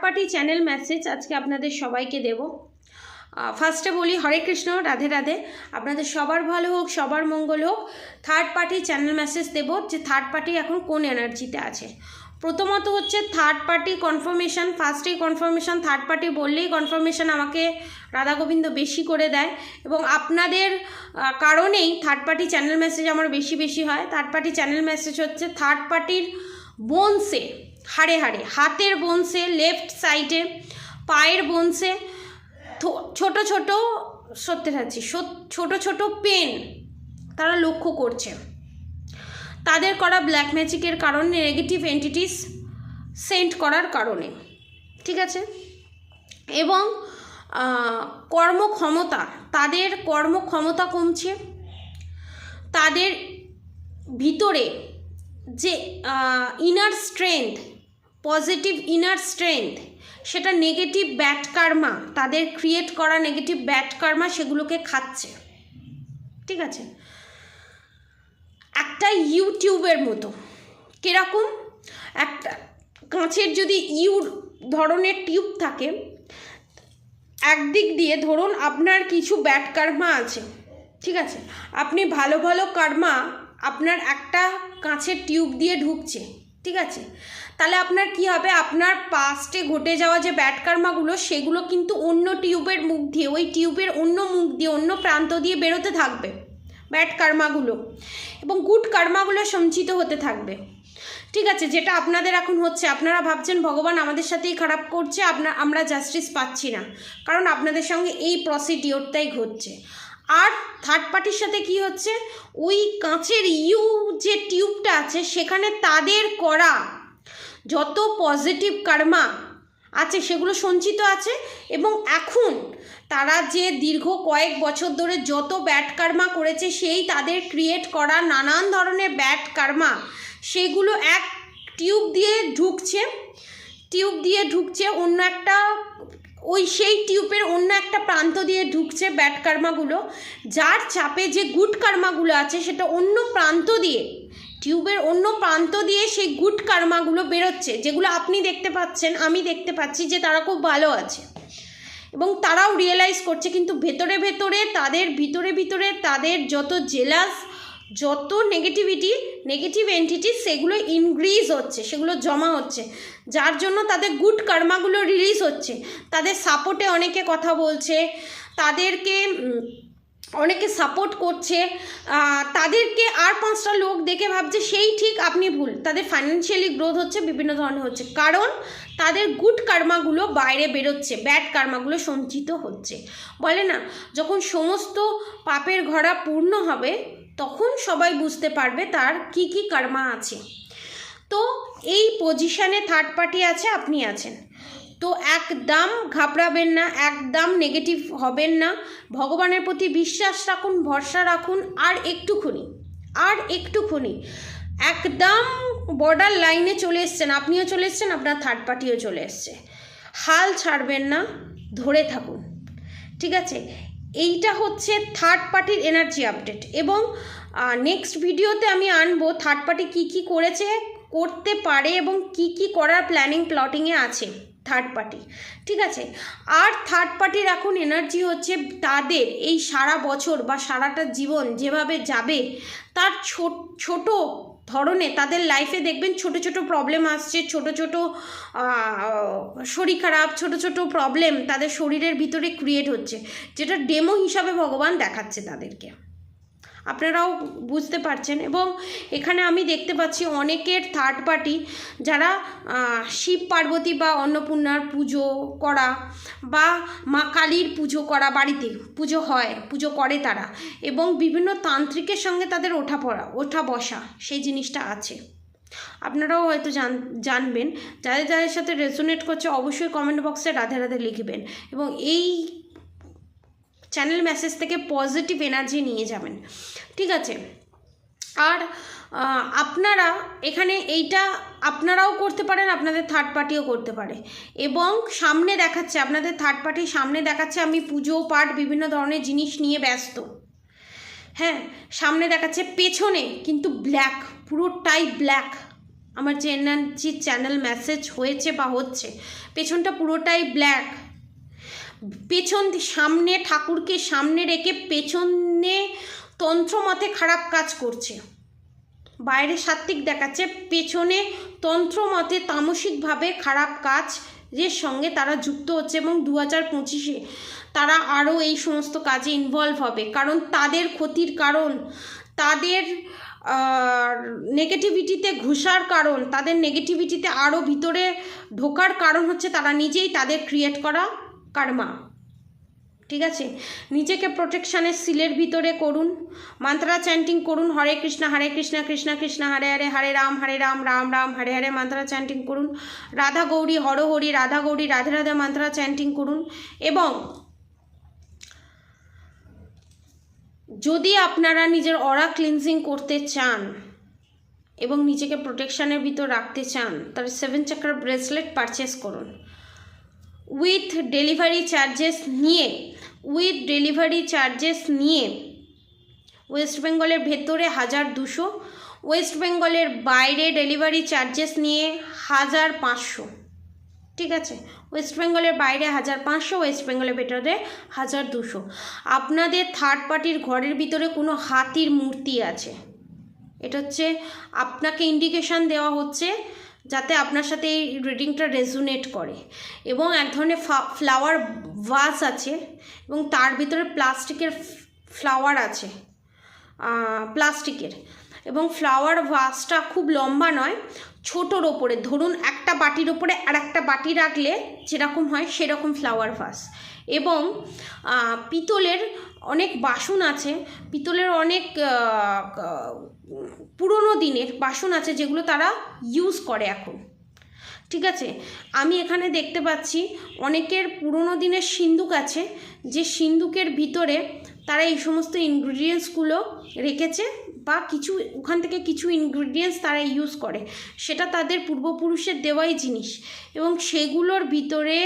Party channel message আজকে আপনাদের সবাইকে দেব। ফার্স্টে বলি হরে কৃষ্ণ, রাধে রাধে। আপনাদের সবার ভালো হোক, সবার মঙ্গল হোক। থার্ড পার্টি চ্যানেল মেসেজ দেব যে থার্ড পার্টি এখন কোন এনার্জিতে আছে। প্রথমত হচ্ছে থার্ড পার্টি কনফার্মেশন। ফার্স্টেই কনফার্মেশন, থার্ড পার্টি বললেই কনফার্মেশন আমাকে রাধা গোবিন্দ বেশি করে দেয় এবং আপনাদের কারণেই থার্ড পার্টি চ্যানেল মেসেজ আমার বেশি হয়। থার্ড পার্টি চ্যানেল মেসেজ হচ্ছে থার্ড পার্টির বোনসে, হাড়ে হাড়ে, হাতের বোনসে, লেফট সাইডে, পায়ের বোনসে ছোট ছোট ছোট ছোট পেন তারা লক্ষ্য করছে। তাদের করা ব্ল্যাক ম্যাজিকের কারণে, নেগেটিভ এন্টিটিস সেন্ড করার কারণে, ঠিক আছে। এবং কর্মক্ষমতা, তাদের কর্মক্ষমতা কমছে। তাদের ভিতরে যে inner strength, positive inner strength, সেটা নেগেটিভ ব্যাড কার্মা, তাদের ক্রিয়েট করা নেগেটিভ ব্যাড কার্মা সেগুলোকে খাচ্ছে, ঠিক আছে। একটা ইউটিউবের মতো, কীরকম, একটা কাঁচের যদি ধরনের টিউব থাকে, একদিক দিয়ে ধরুন আপনার কিছু ব্যাড কার্মা আছে, ঠিক আছে, আপনি ভালো ভালো কার্মা আপনার একটা কাঁচের টিউব দিয়ে ঢুকছে, ঠিক আছে। তাহলে আপনার কি হবে, আপনার পাস্টে ঘটে যাওয়া যে ব্যাড কার্মাগুলো সেগুলো কিন্তু অন্য টিউবের মুখ দিয়ে, ওই টিউবের অন্য মুখ দিয়ে, অন্য প্রান্ত দিয়ে বেরোতে থাকবে ব্যাড কার্মাগুলো, এবং গুড কার্মাগুলো সঞ্চিত হতে থাকবে, ঠিক আছে। যেটা আপনাদের এখন হচ্ছে, আপনারা ভাবছেন ভগবান আমাদের সাথেই খারাপ করছে, আমরা জাস্টিস পাচ্ছি না, কারণ আপনাদের সঙ্গে এই প্রসিডিওরটাই ঘটছে। আর থার্ড পার্টির সাথে কি হচ্ছে, ওই কাঁচের যে টিউবটা আছে সেখানে তাদের করা যত পজিটিভ কার্মা আছে সেগুলো সঞ্চিত আছে, এবং এখন তারা যে দীর্ঘ কয়েক বছর ধরে যত ব্যাড কার্মা করেছে, সেই তাদের ক্রিয়েট করা নানান ধরনের ব্যাড কার্মা সেগুলো এক টিউব দিয়ে ঢুকছে অন্য একটা, সেই টিউবের অন্য একটা প্রান্ত দিয়ে ঢুকছে ব্যাড কার্মাগুলো, যার চাপে যে গুড কার্মাগুলো আছে সেটা অন্য প্রান্ত দিয়ে, টিউবের অন্য প্রান্ত দিয়ে সেই গুড কার্মাগুলো বেরোচ্ছে, যেগুলো আপনি দেখতে পাচ্ছেন, আমি দেখতে পাচ্ছি যে তারা খুব ভালো আছে এবং তারাও রিয়েলাইজ করছে। কিন্তু ভেতরে ভিতরে তাদের যত জেলাস, যত নেগেটিভ এন্টিটি সেগুলো ইনক্রিজ হচ্ছে, সেগুলো জমা হচ্ছে, যার জন্য তাদের গুড কার্মাগুলো রিলিজ হচ্ছে। তাদের সাপোর্টে অনেকে কথা বলছে, তাদেরকে অনেকে সাপোর্ট করছে, তাদেরকে আর 5টা লোক দেখে ভাবছে সেই ঠিক আপনি ভুল। তাদের ফাইন্যান্সিয়ালি গ্রোথ হচ্ছে, বিভিন্ন ধরনের হচ্ছে, কারণ তাদের গুড কার্মাগুলো বাইরে বেরোচ্ছে, ব্যাড কার্মাগুলো সঞ্চিত হচ্ছে। বলে না, যখন সমস্ত পাপের ঘড়া পূর্ণ হবে তখন সবাই বুঝতে পারবে তার কি কি কর্মা আছে। তো এই পজিশানে থার্ড পার্টি আছে, আপনি আছেন, তো একদম ঘাবড়াবেন না, একদম নেগেটিভ হবেন না, ভগবানের প্রতি বিশ্বাস রাখুন, ভরসা রাখুন, আর একটুখানি একদম বর্ডার লাইনে চলে এসছেন, আপনিও চলে এসছেন, আপনার থার্ড পার্টিও চলে এসছে। হাল ছাড়বেন না, ধরে থাকুন, ঠিক আছে। এইটা হচ্ছে থার্ড পার্টির এনার্জি আপডেট। এবং নেক্সট ভিডিওতে আমি আনবো থার্ড পার্টি কী করতে পারে এবং কি করার প্ল্যাটিংয়ে আছে থার্ড পার্টি, ঠিক আছে। আর থার্ড পার্টির এখন এনার্জি হচ্ছে তাদের এই সারা বছর বা সারাটা জীবন যেভাবে যাবে, তার ছোট ধরনের তাদের লাইফে দেখবেন ছোট প্রবলেম আসছে, ছোট শরীর খারাপ, ছোট প্রবলেম তাদের শরীরের ভিতরে ক্রিয়েট হচ্ছে, যেটা ডেমো হিসাবে ভগবান দেখাচ্ছে তাদেরকে, আপনারাও বুঝতে পারছেন। এবং এখানে আমি দেখতে পাচ্ছি অনেকের থার্ড পার্টি যারা শিব পার্বতী বা অন্নপূর্ণার পুজো করা বা মা কালীর পুজো করা, বাড়িতে পুজো করে তারা, এবং বিভিন্ন তান্ত্রিকের সঙ্গে তাদের ওঠা বসা সেই জিনিসটা আছে। আপনারাও হয়তো জানবেন। যাদের সাথে রেজোনেট করছে অবশ্যই কমেন্ট বক্সে রাধে রাধে লিখবেন, এবং এই চ্যানেল মেসেজ থেকে পজিটিভ এনার্জি নিয়ে যাবেন, ঠিক আছে। আর আপনারা এখানে এইটা আপনারাও করতে পারেন, আপনাদের থার্ড পার্টিও করতে পারে। এবং সামনে দেখাচ্ছে, আপনাদের থার্ড পার্টির সামনে দেখাচ্ছে আমি পুজো পাঠ বিভিন্ন ধরনের জিনিস নিয়ে ব্যস্ত, হ্যাঁ, সামনে দেখাচ্ছে, পেছনে কিন্তু ব্ল্যাক, পুরোটাই ব্ল্যাক, আমার যে এনার্জির চ্যানেল মেসেজ হয়েছে বা হচ্ছে, পেছনটা পুরোটাই ব্ল্যাক। পেছন সামনে ঠাকুরকে সামনে রেখে পেছনে তন্ত্রমতে খারাপ কাজ করছে, বাইরে সাত্ত্বিক দেখাচ্ছে, পেছনে তন্ত্রমতে তামসিকভাবে খারাপ কাজের সঙ্গে তারা যুক্ত হচ্ছে এবং 2025-এ তারা আরও এই সমস্ত কাজে ইনভলভ হবে। কারণ তাদের ক্ষতির কারণ, তাদের নেগেটিভিটিতে ঘুষার কারণ, তাদের নেগেটিভিটিতে আরও ভিতরে ঢোকার কারণ হচ্ছে তারা নিজেই তাদের ক্রিয়েট করা কার্মা। ঠিক আছে, নিজেকে প্রোটেকশানের সিলের ভিতরে করুন, মান্ত্রা চ্যান্টিং করুন, হরে কৃষ্ণ কৃষ্ণ কৃষ্ণ হরে হরে, হরে রাম রাম রাম হরে হরে মান্ত্রা চ্যান্টিং করুন, রাধা গৌরী হর হরি, রাধা গৌরী রাধে রাধে মান্ত্রা চ্যান্টিং করুন। এবং যদি আপনারা নিজের অরা ক্লিনজিং করতে চান এবং নিজেকে প্রোটেকশানের ভিতর রাখতে চান, তাহলে 7 চাকরা ব্রেসলেট পারচেস করুন উইথ ডেলিভারি চার্জেস নিয়ে। ওয়েস্ট বেঙ্গলের ভেতরে 1200, ওয়েস্ট বেঙ্গলের বাইরে ডেলিভারি চার্জেস নিয়ে 1500। ঠিক আছে, ওয়েস্ট বেঙ্গলের বাইরে 1500, ওয়েস্ট বেঙ্গলের ভেতরে 1200। আপনাদের থার্ড পার্টির ঘরের ভিতরে কোনো হাতির মূর্তি আছে, এটা হচ্ছে আপনাকে ইন্ডিকেশান দেওয়া হচ্ছে যাতে আপনার সাথে এই রিডিংটা রেজুনেট করে। এবং এক ধরনের ফ্লাওয়ার ভাস আছে এবং তার ভিতরে প্লাস্টিকের ফ্লাওয়ার আছে, প্লাস্টিকের, এবং ফ্লাওয়ার ভাসটা খুব লম্বা নয়, ছোটোর ওপরে ধরুন একটা বাটির ওপরে আর একটা বাটি রাখলে যেরকম হয় সেরকম ফ্লাওয়ার ভাস। এবং পিতলের অনেক বাসন আছে, পিতলের অনেক পুরনো দিনের বাসন আছে যেগুলো তারা ইউজ করে এখন। ঠিক আছে, আমি এখানে দেখতে পাচ্ছি অনেকের পুরনো দিনের সিন্দুক আছে, যে সিন্দুকের ভিতরে তারা এই সমস্ত ইনগ্রিডিয়েন্টসগুলো রেখেছে বা কিছু ওখান থেকে কিছু ইনগ্রিডিয়েন্টস তারা ইউজ করে, সেটা তাদের পূর্বপুরুষের দেওয়াই জিনিস। এবং সেগুলোর ভিতরে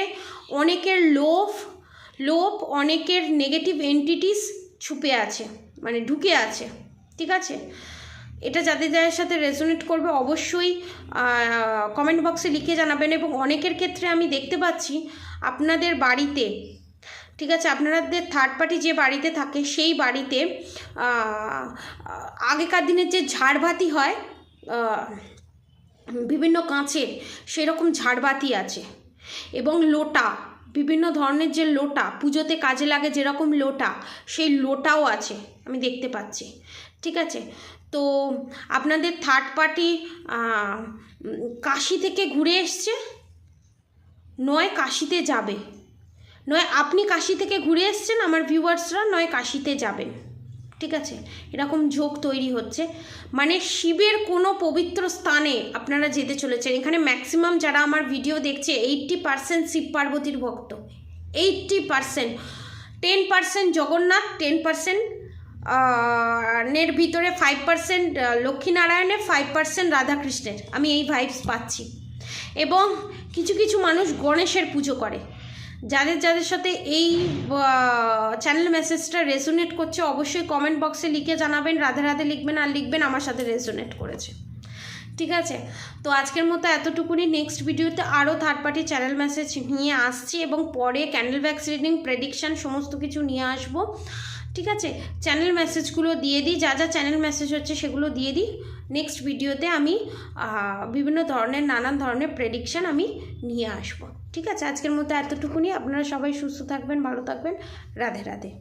অনেকের লোভ, অনেকের নেগেটিভ এন্টিটিস ছুপে আছে, মানে ঢুকে আছে। ঠিক আছে, এটা যাদের যাদের সাথে রেজোনেট করবে অবশ্যই কমেন্ট বক্সে লিখে জানাবেন। এবং অনেকের ক্ষেত্রে আমি দেখতে পাচ্ছি আপনাদের বাড়িতে, ঠিক আছে, আপনাদের থার্ড পার্টি যে বাড়িতে থাকে সেই বাড়িতে আগেকার দিনের যে ঝাড়বাতি হয় বিভিন্ন কাঁচের, সেরকম ঝাড়বাতি আছে। এবং লোটা, বিভিন্ন ধরনের যে লোটা পুজোতে কাজে লাগে যেরকম লোটা, সেই লোটাও আছে আমি দেখতে পাচ্ছি। ঠিক আছে, তো আপনাদের থার্ড পার্টি কাশি থেকে ঘুরে এসছে, নয় কাশিতে যাবে, নয় আপনি কাশি থেকে ঘুরে এসছেন আমার ভিউয়ার্সরা, নয় কাশিতে যাবেন। ঠিক আছে, এরকম ঝোঁক তৈরি হচ্ছে, মানে শিবের কোনো পবিত্র স্থানে আপনারা যেতে চলেছেন। এখানে ম্যাক্সিমাম যারা আমার ভিডিও দেখছে 80% শিব পার্বতীর ভক্ত, 80%, 10% জগন্নাথ, 10% এর ভিতরে 5% লক্ষ্মীনারায়ণের, 5% রাধাকৃষ্ণের, আমি এই ভাইবস পাচ্ছি। এবং কিছু কিছু মানুষ গণেশের পুজো করে। যাদের যাদের সাথে এই চ্যানেল মেসেজটা রেজোনেট করছে অবশ্যই কমেন্ট বক্সে লিখে জানাবেন, রাধে রাধে লিখবেন, আর লিখবেন আমার সাথে রেজোনেট করেছে। ঠিক আছে, তো আজকের মতো এতটুকুনি। নেক্সট ভিডিওতে আরও থার্ড পার্টি চ্যানেল মেসেজ নিয়ে আসছি এবং পরে ক্যান্ডেল ভ্যাক্স রিডিং, প্রেডিকশান সমস্ত কিছু নিয়ে আসবো। ঠিক আছে, চ্যানেল মেসেজগুলো দিয়ে দিই, যা যা চ্যানেল মেসেজ হচ্ছে সেগুলো দিয়ে দিই। নেক্সট ভিডিওতে আমি বিভিন্ন ধরনের নানান ধরনের প্রেডিকশান আমি নিয়ে আসবো। ঠিক আছে, আজকের মতো এতটুকুনি। আপনারা সবাই সুস্থ থাকবেন, ভালো থাকবেন, রাধে রাধে।